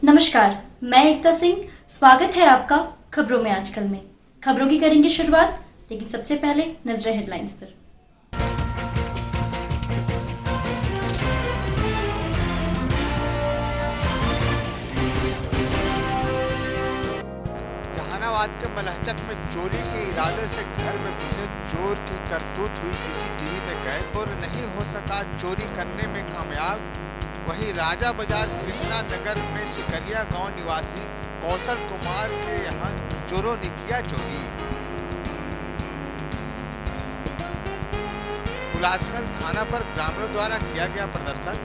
नमस्कार, मैं एकता सिंह। स्वागत है आपका खबरों में आजकल में। खबरों की करेंगे शुरुआत, लेकिन सबसे पहले नजरें हेडलाइंस पर। जहानाबाद के मलहचक में चोरी के इरादे से घर में घुसे चोर की करतूत हुई सीसीटीवी में कैद और नहीं हो सका चोरी करने में कामयाब। वहीं राजा बाजार कृष्णा नगर में शिकरिया गांव निवासी कौशल कुमार के यहां चोरों ने किया चोरी। हुलासगंज थाना पर ग्रामीणों द्वारा किया गया प्रदर्शन।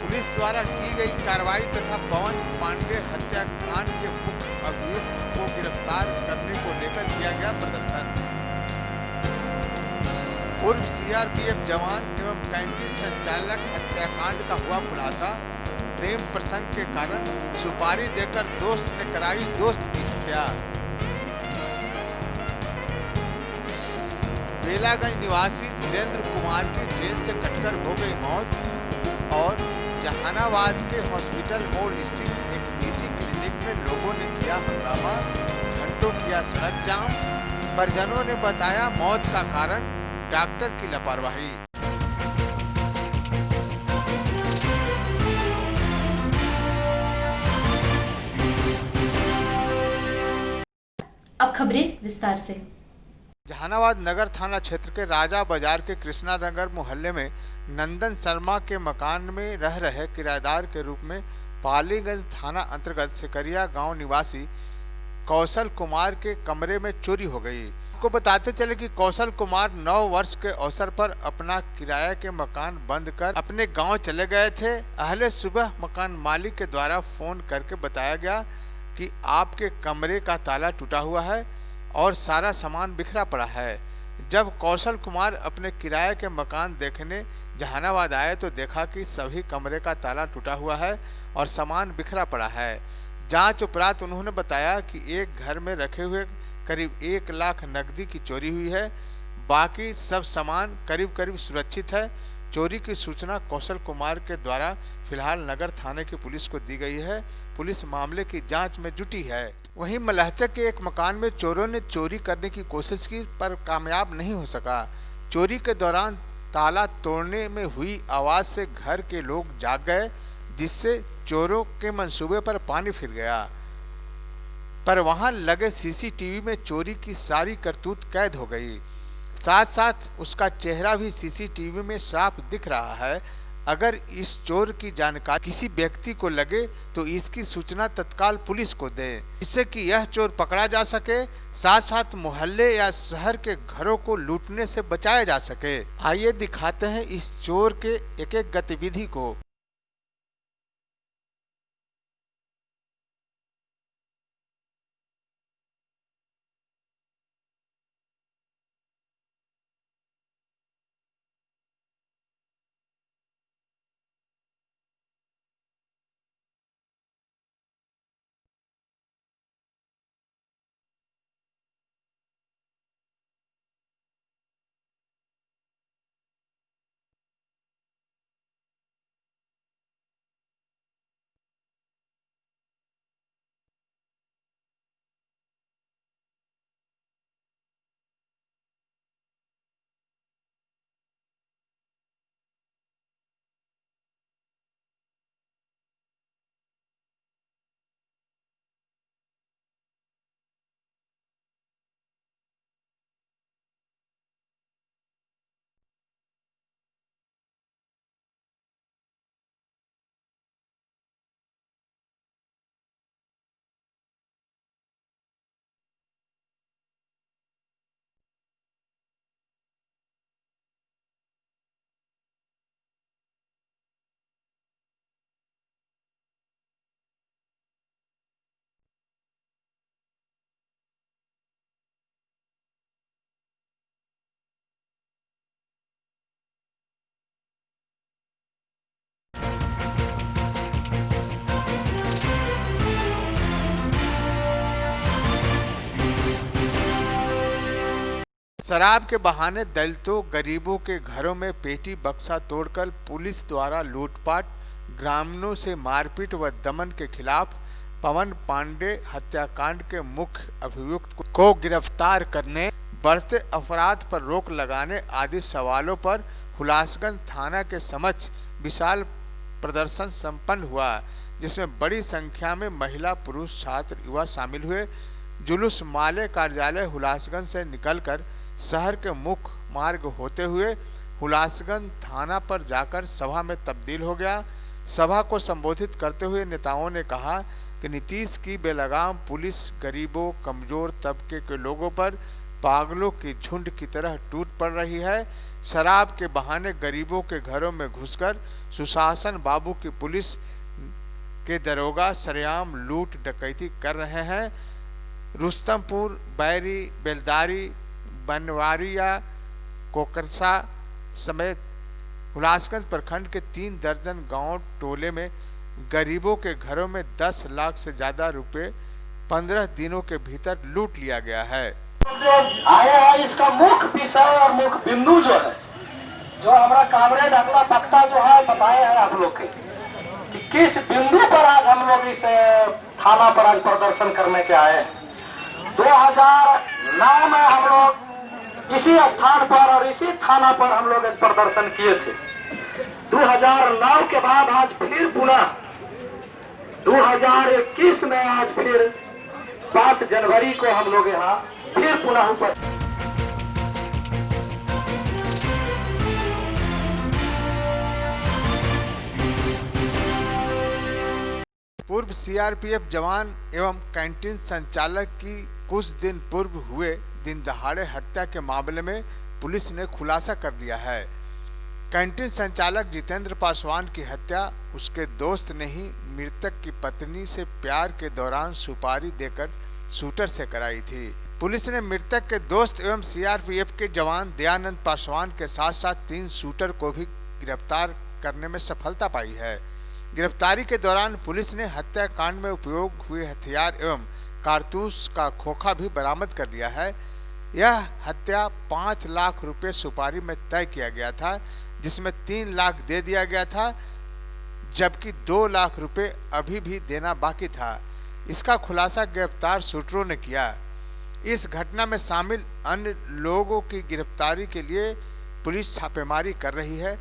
पुलिस द्वारा की गई कार्रवाई तथा पवन पांडे हत्याकांड के मुख्य अभियुक्त को गिरफ्तार करने को लेकर किया गया प्रदर्शन। पूर्व सीआरपीएफ जवान एवं कैंटीन संचालक हत्याकांड का हुआ खुलासा। प्रेम प्रसंग के कारण सुपारी देकर दोस्त ने कराई दोस्त की हत्या। बेलागंज निवासी धीरेन्द्र कुमार की ट्रेन से कटकर हो गई मौत। और जहानाबाद के हॉस्पिटल मोड़ स्थित एक निजी क्लिनिक में लोगों ने किया हंगामा, घंटों किया सड़क जाम। परिजनों ने बताया मौत का कारण डॉक्टर की लापरवाही। अब खबरें विस्तार से। जहानाबाद नगर थाना क्षेत्र के राजा बाजार के कृष्णा नगर मोहल्ले में नंदन शर्मा के मकान में रह रहे किराएदार के रूप में पालीगंज थाना अंतर्गत सिकरिया गांव निवासी कौशल कुमार के कमरे में चोरी हो गई। आपको बताते चले कि कौशल कुमार 9 वर्ष के अवसर पर अपना किराए के मकान बंद कर अपने गांव चले गए थे। अहले सुबह मकान मालिक के द्वारा फोन करके बताया गया कि आपके कमरे का ताला टूटा हुआ है और सारा सामान बिखरा पड़ा है। जब कौशल कुमार अपने किराए के मकान देखने जहानाबाद आए तो देखा कि सभी कमरे का ताला टूटा हुआ है और सामान बिखरा पड़ा है। जांच उपरांत उन्होंने बताया कि एक घर में रखे हुए करीब 1 लाख नकदी की चोरी हुई है। बाकी सब सामान करीब करीब सुरक्षित है। चोरी की सूचना कौशल कुमार के द्वारा फिलहाल नगर थाने की पुलिस को दी गई है। पुलिस मामले की जांच में जुटी है। वहीं मलहचक के एक मकान में चोरों ने चोरी करने की कोशिश की पर कामयाब नहीं हो सका। चोरी के दौरान ताला तोड़ने में हुई आवाज से घर के लोग जाग गए, जिससे चोरों के मंसूबे पर पानी फिर गया। पर वहां लगे सीसीटीवी में चोरी की सारी करतूत कैद हो गई। साथ साथ उसका चेहरा भी सीसीटीवी में साफ दिख रहा है। अगर इस चोर की जानकारी किसी व्यक्ति को लगे तो इसकी सूचना तत्काल पुलिस को दे, जिससे कि यह चोर पकड़ा जा सके, साथ साथ मोहल्ले या शहर के घरों को लूटने से बचाया जा सके। आइए दिखाते हैं इस चोर के एक एक गतिविधि को। शराब के बहाने दलितों गरीबों के घरों में पेटी बक्सा तोड़कर पुलिस द्वारा लूटपाट, ग्रामीणों से मारपीट व दमन के खिलाफ पवन पांडे हत्याकांड के मुख्य अभियुक्त को गिरफ्तार करने, बढ़ते अपराध पर रोक लगाने आदि सवालों पर हुलासगंज थाना के समक्ष विशाल प्रदर्शन संपन्न हुआ, जिसमें बड़ी संख्या में महिला, पुरुष, छात्र, युवा शामिल हुए। जुलूस माले कार्यालय हुलासगंज से निकलकर शहर के मुख्य मार्ग होते हुए हुलासगंज थाना पर जाकर सभा में तब्दील हो गया। सभा को संबोधित करते हुए नेताओं ने कहा कि नीतीश की बेलगाम पुलिस गरीबों, कमजोर तबके के लोगों पर पागलों की झुंड की तरह टूट पड़ रही है। शराब के बहाने गरीबों के घरों में घुसकर सुशासन बाबू की पुलिस के दरोगा सरेआम लूट डकैती कर रहे हैं। रुस्तमपुर, बैरी, बेलदारी, बनवारिया, कोकरसा समेत हुलासगंज प्रखंड के 3 दर्जन गांव टोले में गरीबों के घरों में 10 लाख से ज्यादा रुपए 15 दिनों के भीतर लूट लिया गया है। जो आया है इसका मुख्य विषय और मुख्य बिंदु जो है, जो हमारा कामरेड अगला वक्ता जो है बताए हैं आप लोग के कि किस बिंदु पर आज हम लोग इस थाना पर आज प्रदर्शन करने के आए हैं। 2009 में हम लोग इसी स्थान पर और इसी थाना पर हम लोग एक प्रदर्शन किए थे। 2009 के बाद आज फिर पुनः 2021 में आज फिर 5 जनवरी को हम लोग यहाँ फिर पुनः उपस्थित। पूर्व सीआरपीएफ जवान एवं कैंटीन संचालक की कुछ दिन पूर्व हुए दिन दहाड़े हत्या के मामले में पुलिस ने खुलासा कर दिया है। कैंटीन संचालक जितेंद्र पासवान की हत्या उसके दोस्त ने ही मृतक की पत्नी से प्यार के दौरान सुपारी देकर शूटर से कराई थी। पुलिस ने मृतक के दोस्त एवं सीआरपीएफ के जवान दयानंद पासवान के साथ साथ 3 शूटर को भी गिरफ्तार करने में सफलता पाई है। गिरफ्तारी के दौरान पुलिस ने हत्याकांड में उपयोग हुए हथियार एवं कारतूस का खोखा भी बरामद कर लिया है। यह हत्या 5 लाख रुपए सुपारी में तय किया गया था, जिसमें 3 लाख दे दिया गया था, जबकि 2 लाख रुपए अभी भी देना बाकी था। इसका खुलासा गिरफ्तार शूटरों ने किया। इस घटना में शामिल अन्य लोगों की गिरफ्तारी के लिए पुलिस छापेमारी कर रही है।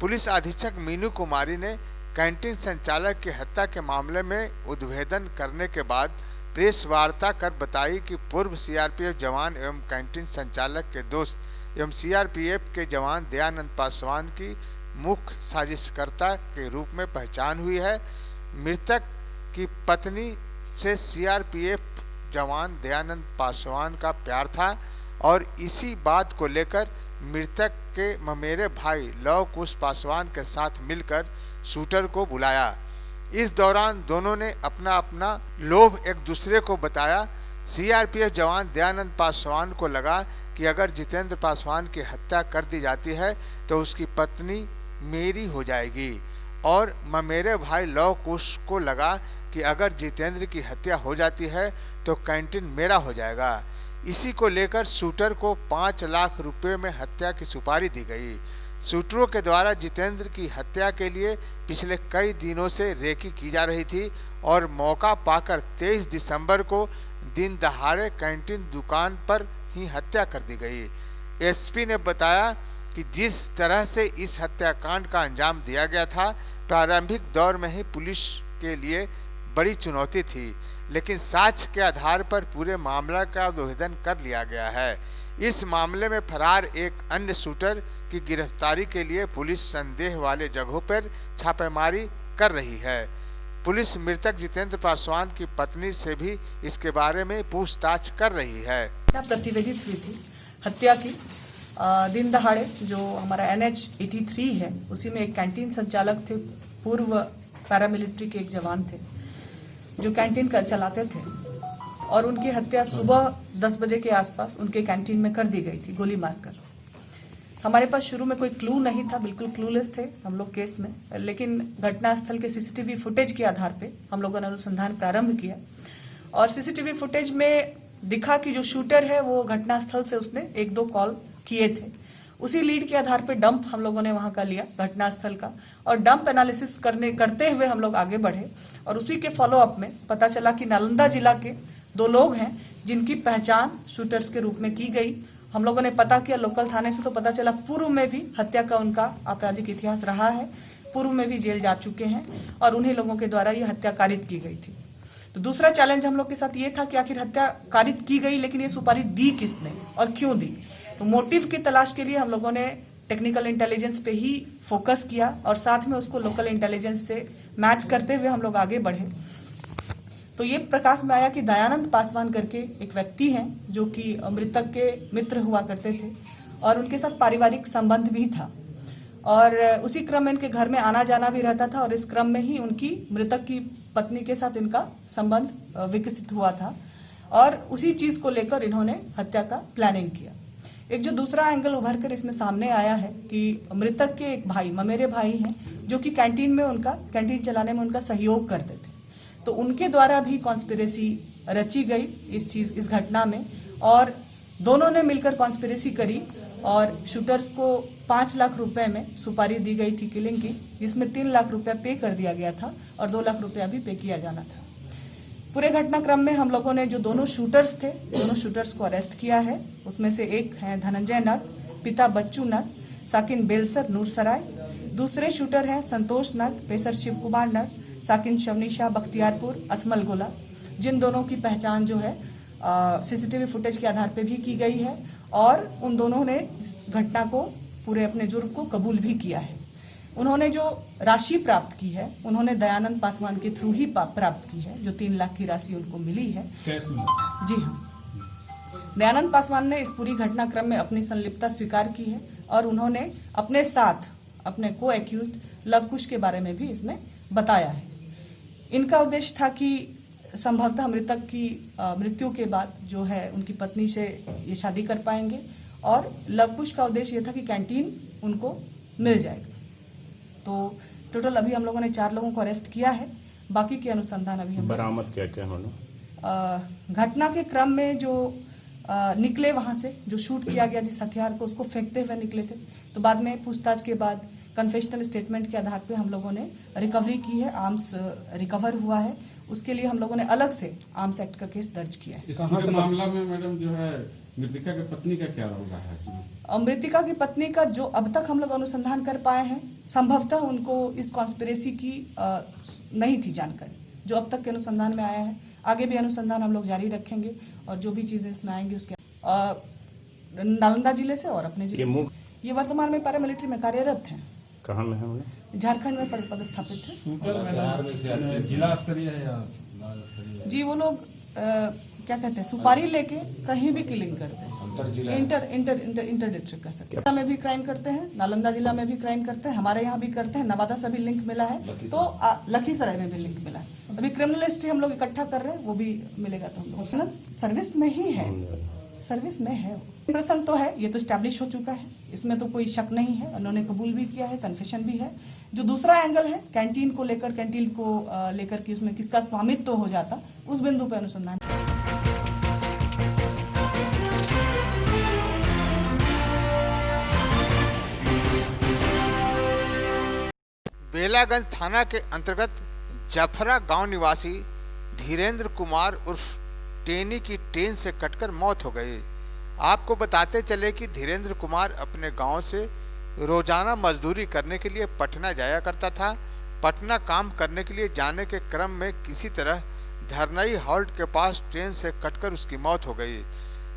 पुलिस अधीक्षक मीनू कुमारी ने कैंटीन संचालक की हत्या के मामले में उद्भेदन करने के बाद प्रेस वार्ता कर बताई कि पूर्व सीआरपीएफ जवान एवं कैंटीन संचालक के दोस्त एवं सीआरपीएफ के जवान दयानंद पासवान की मुख्य साजिशकर्ता के रूप में पहचान हुई है। मृतक की पत्नी से सीआरपीएफ जवान दयानंद पासवान का प्यार था और इसी बात को लेकर मृतक के ममेरे भाई लव कुश पासवान के साथ मिलकर शूटर को बुलाया। इस दौरान दोनों ने अपना अपना लोभ एक दूसरे को बताया। सीआरपीएफ जवान दयानंद पासवान को लगा कि अगर जितेंद्र पासवान की हत्या कर दी जाती है तो उसकी पत्नी मेरी हो जाएगी, और ममेरे भाई लव कुश को लगा कि अगर जितेंद्र की हत्या हो जाती है तो कैंटीन मेरा हो जाएगा। इसी को लेकर शूटर को 5 लाख रुपए में हत्या की सुपारी दी गई। शूटरों के द्वारा जितेंद्र की हत्या के लिए पिछले कई दिनों से रेकी की जा रही थी और मौका पाकर 23 दिसंबर को दिन दहाड़े कैंटीन दुकान पर ही हत्या कर दी गई। एसपी ने बताया कि जिस तरह से इस हत्याकांड का अंजाम दिया गया था, प्रारंभिक दौर में ही पुलिस के लिए बड़ी चुनौती थी, लेकिन साक्ष्य के आधार पर पूरे मामला का उद्भेदन कर लिया गया है। इस मामले में फरार एक अन्य शूटर की गिरफ्तारी के लिए पुलिस संदेह वाले जगहों पर छापेमारी कर रही है। पुलिस मृतक जितेंद्र पासवान की पत्नी से भी इसके बारे में पूछताछ कर रही है। प्रतिवेदित हुई थी हत्या की दिन दहाड़े, जो हमारा NH 83 है, उसी में एक कैंटीन संचालक थे, पूर्व पैरामिलिट्री के एक जवान थे जो कैंटीन का चलाते थे, और उनकी हत्या सुबह 10 बजे के आसपास उनके कैंटीन में कर दी गई थी गोली मारकर। हमारे पास शुरू में कोई क्लू नहीं था, बिल्कुल क्लूलेस थे हम लोग केस में, लेकिन घटनास्थल के सीसीटीवी फुटेज के आधार पे हम लोगों ने अनुसंधान प्रारंभ किया और सीसीटीवी फुटेज में दिखा कि जो शूटर है वो घटनास्थल से उसने 1-2 कॉल किए थे। उसी लीड के आधार पे डंप हम लोगों ने वहां का लिया घटनास्थल का, और डंप एनालिसिस करते हुए हम लोग आगे बढ़े और उसी के फॉलोअप में पता चला कि नालंदा जिला के 2 लोग हैं जिनकी पहचान शूटर्स के रूप में की गई। हम लोगों ने पता किया लोकल थाने से, तो पता चला पूर्व में भी हत्या का उनका आपराधिक इतिहास रहा है, पूर्व में भी जेल जा चुके हैं और उन्हीं लोगों के द्वारा ये हत्या कारित की गई थी। तो दूसरा चैलेंज हम लोग के साथ ये था कि आखिर हत्या कारित की गई, लेकिन ये सुपारी दी किसने और क्यों दी। तो मोटिव की तलाश के लिए हम लोगों ने टेक्निकल इंटेलिजेंस पे ही फोकस किया और साथ में उसको लोकल इंटेलिजेंस से मैच करते हुए हम लोग आगे बढ़े। तो ये प्रकाश में आया कि दयानंद पासवान करके एक व्यक्ति हैं जो कि मृतक के मित्र हुआ करते थे और उनके साथ पारिवारिक संबंध भी था और उसी क्रम में इनके घर में आना जाना भी रहता था और इस क्रम में ही उनकी मृतक की पत्नी के साथ इनका संबंध विकसित हुआ था और उसी चीज को लेकर इन्होंने हत्या का प्लानिंग किया। एक जो दूसरा एंगल उभर कर इसमें सामने आया है कि मृतक के एक भाई ममेरे भाई हैं जो कि कैंटीन चलाने में उनका सहयोग करते थे, तो उनके द्वारा भी कॉन्स्पिरेसी रची गई इस घटना में और दोनों ने मिलकर कॉन्स्पिरेसी करी और शूटर्स को 5 लाख रुपए में सुपारी दी गई थी किलिंग की, जिसमें 3 लाख रुपया पे कर दिया गया था और 2 लाख रुपया भी पे किया जाना था। पूरे घटनाक्रम में हम लोगों ने जो दोनों शूटर्स थे, दोनों शूटर्स को अरेस्ट किया है। उसमें से एक है धनंजय नग, पिता बच्चू नग, साकिन बेलसर नूरसराय। दूसरे शूटर हैं संतोष नग, पेसर शिव कुमार नग, साकिन शवनीशाह बख्तियारपुर अथमल गोला, जिन दोनों की पहचान जो है सीसीटीवी फुटेज के आधार पर भी की गई है और उन दोनों ने घटना को पूरे अपने जुर्म को कबूल भी किया है। उन्होंने जो राशि प्राप्त की है उन्होंने दयानंद पासवान के थ्रू ही प्राप्त की है, जो 3 लाख की राशि उनको मिली है। जी हाँ, दयानंद पासवान ने इस पूरी घटनाक्रम में अपनी संलिप्तता स्वीकार की है और उन्होंने अपने साथ अपने को एक्यूज्ड लवकुश के बारे में भी इसमें बताया है। इनका उद्देश्य था कि संभवतः मृतक की मृत्यु के बाद जो है उनकी पत्नी से ये शादी कर पाएंगे और लवकुश का उद्देश्य ये था कि कैंटीन उनको मिल जाएगा। तो टोटल अभी हम लोगों ने 4 लोगों को अरेस्ट किया है, बाकी के अनुसंधान अभी हम बरामद क्या उन्होंने घटना के क्रम में जो निकले वहां से जो शूट किया गया जिस हथियार को उसको फेंकते हुए निकले थे, तो बाद में पूछताछ के बाद कन्फेशनल स्टेटमेंट के आधार पे हम लोगों ने रिकवरी की है, आर्म्स रिकवर हुआ है। उसके लिए हम लोगों ने अलग से आर्म्स एक्ट का केस दर्ज किया है। इस पूरे मामला में मैडम जो है मृतिका की पत्नी का क्या रोल रहा है इसमें? मृतिका की पत्नी का जो अब तक हम लोग अनुसंधान कर पाए हैं, संभवतः उनको इस कॉन्स्पिरेसी की नहीं थी जानकारी, जो अब तक के अनुसंधान में आया है। आगे भी अनुसंधान हम लोग जारी रखेंगे और जो भी चीजें इसमें आएंगी उसके नालंदा जिले से और अपने जिले ये वर्तमान में पैरामिलिट्री में कार्यरत हैं। कहाँ में है? झारखंड में पदस्थापित है। जिला स्तरीय है या जी, वो लोग क्या कहते हैं सुपारी लेके कहीं भी किलिंग करते हैं, इंटर डिस्ट्रिक्ट कर सकते हैं। में भी क्राइम करते हैं, नालंदा जिला में भी क्राइम करते हैं, हमारे यहाँ भी करते हैं, नवादा से भी लिंक मिला है, तो लखीसराय में भी लिंक मिला है। अभी क्रिमिनल हिस्ट्री हम लोग इकट्ठा कर रहे हैं, वो भी मिलेगा। तो हम लोग सर्विस में ही है, सर्विस में है। प्रसंग तो है, ये तो स्टैब्लिश हो चुका है, इसमें तो कोई शक नहीं है, उन्होंने कबूल भी किया है, कन्फेशन भी है। जो दूसरा एंगल है कैंटीन को लेकर कि उसमें किसका स्वामित्व तो हो जाता, उस बिंदु पर अनुसंधान। बेलागंज थाना के अंतर्गत जफरा गांव निवासी धीरेन्द्र कुमार उर्फ टेनी की ट्रेन से कटकर मौत हो गई। आपको बताते चले कि धीरेन्द्र कुमार अपने गांव से रोजाना मजदूरी करने के लिए पटना जाया करता था। पटना काम करने के लिए जाने के क्रम में किसी तरह धरनई हॉल्ट के पास ट्रेन से कटकर उसकी मौत हो गई।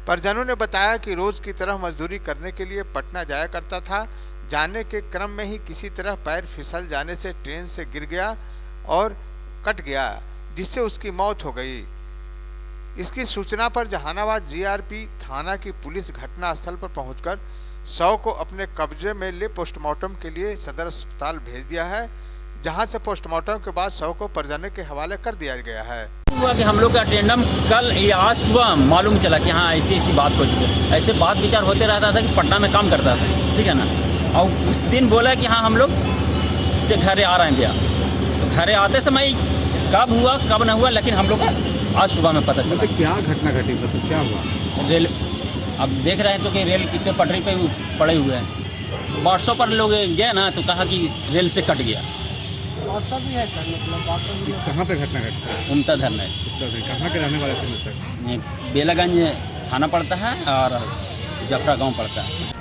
परिजनों ने बताया कि रोज की तरह मजदूरी करने के लिए पटना जाया करता था। जाने के क्रम में ही किसी तरह पैर फिसल जाने से ट्रेन से गिर गया और कट गया, जिससे उसकी मौत हो गई। इसकी सूचना पर जहानाबाद जीआरपी थाना की पुलिस घटनास्थल पर पहुंचकर शव को अपने कब्जे में ले पोस्टमार्टम के लिए सदर अस्पताल भेज दिया है, जहां से पोस्टमार्टम के बाद शव को परिजनों के हवाले कर दिया गया है। हुआ कि हम लोग का अटेंडम कल या आज सुबह मालूम चला कि हाँ ऐसी बात हो चुकी है। ऐसे बात विचार होते रहता था कि पटना में काम करता था, ठीक है ना। और उस दिन बोला कि हाँ हम लोग से घरे आ रहे हैं भैया, तो घरे आते समय कब हुआ कब न हुआ, लेकिन हम लोग का आज सुबह में पता चला। क्या घटना घटी, मतलब क्या हुआ? अब देख रहे हैं तो कि रेल कितने पटरी पे पड़े हुए हैं। व्हाट्सएप पर लोग गए ना तो कहा कि रेल से कट गया। व्हाट्सएप भी है सर, मतलब कहाँ पे घटना घटी? उमता धरना है, कहाँ के रहने वाले थे मृतक? ये बेलागंज थाना पड़ता है और जफरा गांव पड़ता है।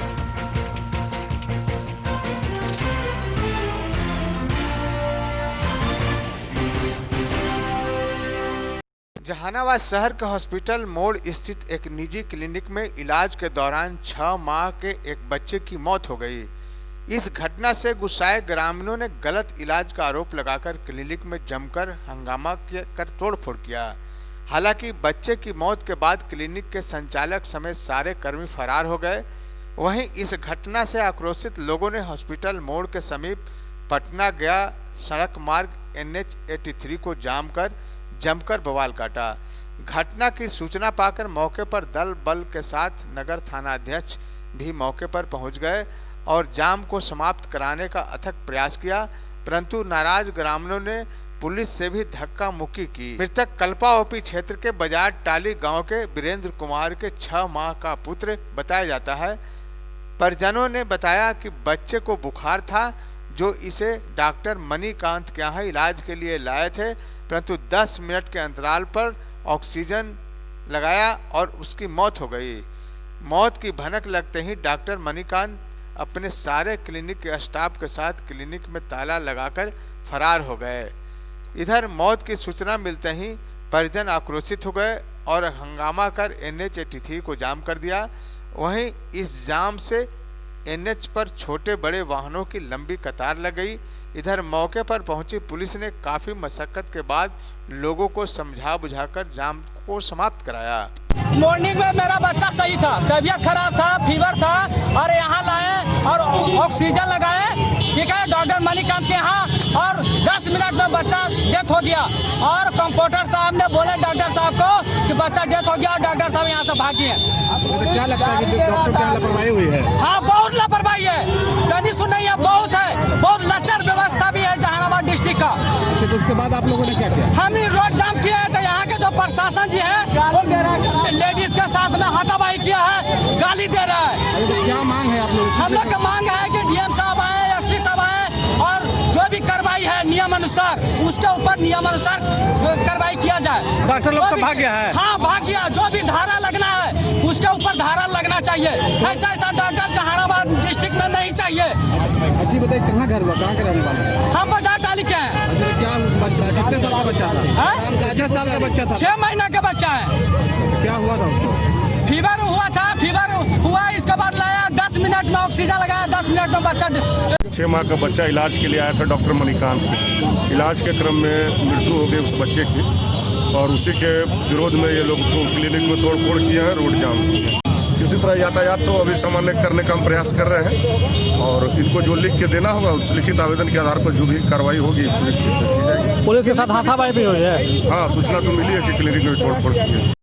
जहानाबाद शहर के हॉस्पिटल मोड़ स्थित एक निजी क्लिनिक में इलाज के दौरान 6 माह के एक बच्चे की मौत हो गई। इस घटना से गुस्साए ग्रामीणों ने गलत इलाज का आरोप लगाकर क्लिनिक में जमकर हंगामा कर तोड़फोड़ किया। हालांकि बच्चे की मौत के बाद क्लिनिक के संचालक समेत सारे कर्मी फरार हो गए। वहीं इस घटना से आक्रोशित लोगों ने हॉस्पिटल मोड़ के समीप पटना गया सड़क मार्ग NH 83 को जमकर बवाल काटा। घटना की सूचना पाकर मौके पर दल बल के साथ नगर थाना अध्यक्ष भी मौके पर पहुंच गए और जाम को समाप्त कराने का अथक प्रयास किया, परंतु नाराज ग्रामीणों ने पुलिस से भी धक्का मुक्की की। मृतक कल्पा ओपी क्षेत्र के बाजार टाली गांव के वीरेंद्र कुमार के 6 माह का पुत्र बताया जाता है। परिजनों ने बताया कि बच्चे को बुखार था, जो इसे डॉक्टर मणिकांत के यहाँ इलाज के लिए लाए थे, परंतु 10 मिनट के अंतराल पर ऑक्सीजन लगाया और उसकी मौत हो गई। मौत की भनक लगते ही डॉक्टर मणिकांत अपने सारे क्लिनिक के स्टाफ के साथ क्लिनिक में ताला लगाकर फरार हो गए। इधर मौत की सूचना मिलते ही परिजन आक्रोशित हो गए और हंगामा कर NH 83 को जाम कर दिया। वहीं इस जाम से NH पर छोटे बड़े वाहनों की लंबी कतार लग गई। इधर मौके पर पहुंची पुलिस ने काफी मशक्कत के बाद लोगों को समझा बुझाकर जाम को समाप्त कराया। मॉर्निंग में मेरा बच्चा सही था, तबीयत खराब था, फीवर था और यहाँ लाए और ऑक्सीजन लगाए, ठीक है, डॉक्टर मणिकांत के यहाँ, और 10 मिनट में बच्चा डेथ हो गया। और कंपाउंडर साहब ने बोले डॉक्टर साहब को कि बच्चा डेथ हो गया, डॉक्टर साहब यहाँ से भागी है। क्या लगता है कि डॉक्टर क्या लापरवाही हुई है? हाँ, बहुत लापरवाही है, कभी सुनाई है, बहुत लचर व्यवस्था भी है जहानाबाद डिस्ट्रिक्ट का। तो उसके बाद आप लोगों ने क्या किया? हम ही रोड जाम किए हैं, तो यहाँ के जो प्रशासन जी है वो लेडीज के साथ में हाथापाई किया है, गाली दे रहा है। तो क्या मांग है आप लोग? हम लोग का मांग है कि DM साहब आए, SP साहब आए और जो भी कार्रवाई है नियम अनुसार, उसके ऊपर नियम अनुसार कार्रवाई किया जाए। डॉक्टर लोग तो भाग गया है? हाँ, भाग गया। जो भी धारा लगना है उसके ऊपर धारा लगना चाहिए। ऐसा डॉक्टर जहानाबाद डिस्ट्रिक्ट में नहीं चाहिए। अच्छी बताइए, कहाँ घर हुआ, कहाँ के रहने वाले? हम बाजार डाली के हैं। अच्छा, क्या बच्चा, कितने साल का बच्चा था? कितने साल का बच्चा था? 6 महीना का बच्चा है। क्या हुआ था उसको? फीवर हुआ था, फीवर हुआ, इसके बाद लाया, 10 मिनट में ऑक्सीजन लगाया, 10 मिनट में बच्चा। 6 माह का बच्चा इलाज के लिए आया था डॉक्टर मणिकांत के। इलाज के क्रम में मृत्यु हो गई उस बच्चे की और उसी के विरोध में ये लोग क्लिनिक में तोड़फोड़ किया है, रोड जाम किया। किसी तरह यातायात तो अभी सामान्य करने का हम प्रयास कर रहे हैं और इनको जो लिख के देना होगा उस लिखित आवेदन के आधार पर जो भी कार्रवाई होगी पुलिस की जाएगी। पुलिस के साथ हाथापाई भी हुई है? हाँ, सूचना तो मिली है कि क्लिनिक में तोड़फोड़ की है।